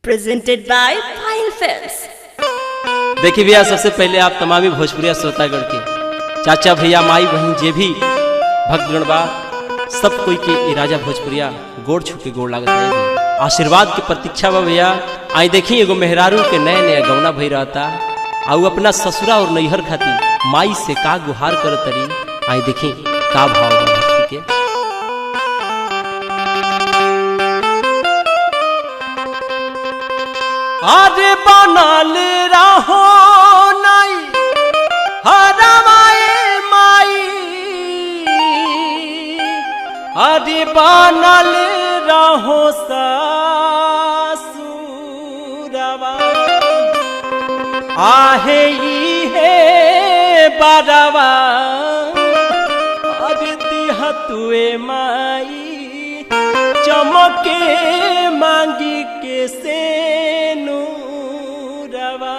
presented by File Films। देखिए भैया, सबसे पहले आप तमामी भोजपुरिया श्रोतागण के चाचा भैया माई बहन जे भी भक्तगण बा सब कोई के ए राजा भोजपुरिया गोड़ छू के गोड़ लागत है। आशीर्वाद की प्रतीक्षा बा भैया। आई देखी एगो मेहरारू के नया नया गौना भई रहता आउ अपना ससुरा और नैहर खाती माई से का गुहार कर तरी। आई देखी का भाव बा भक्ति के। अरे बनल रहो नाई हरमाए माई, अरे बनल रहो ससुरवा, आहे हे बरवा, अरे दिहतुए माई चमके मांगी के से नूरवा।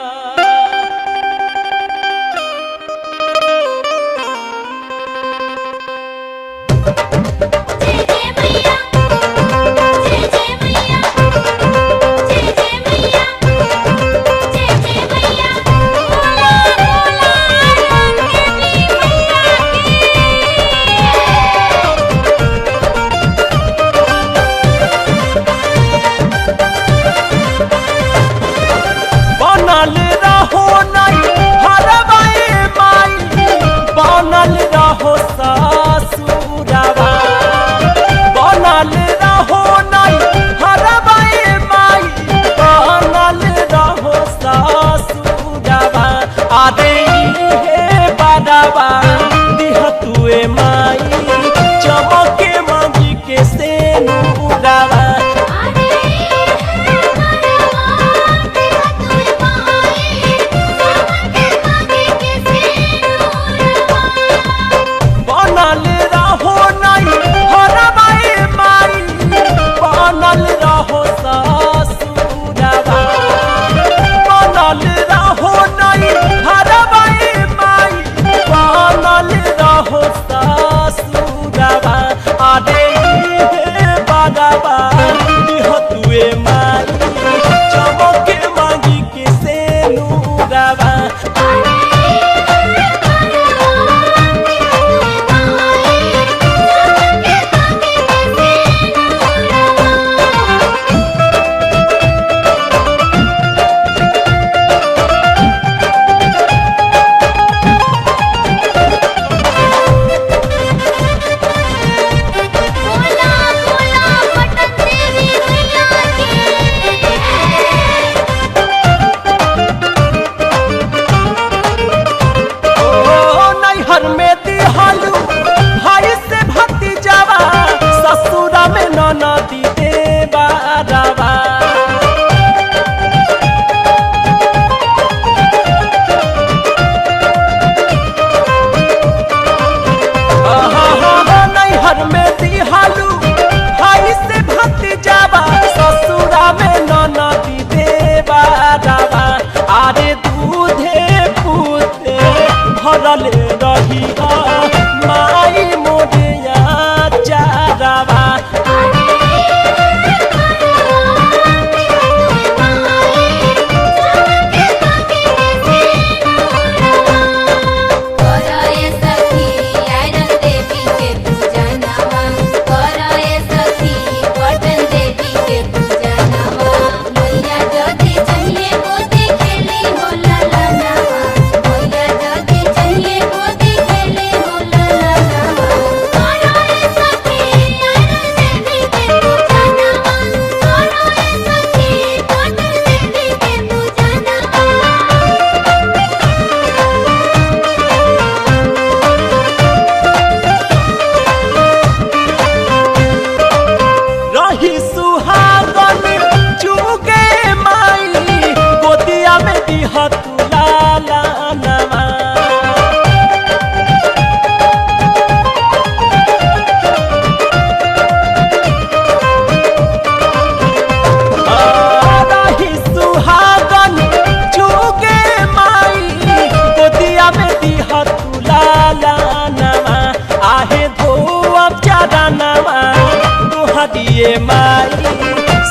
दिए माई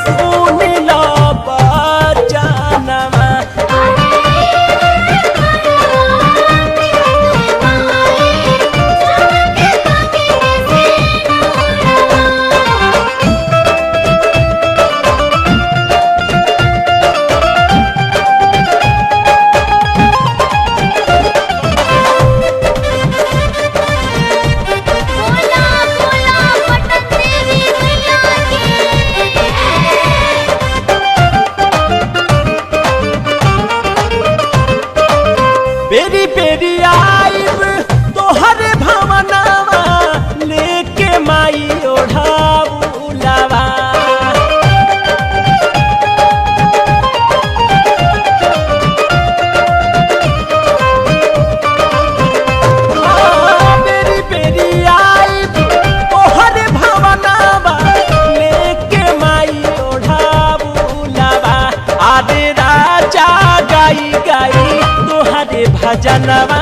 सुन लो। आदे राजा गाई गाई तोहरे भजनवा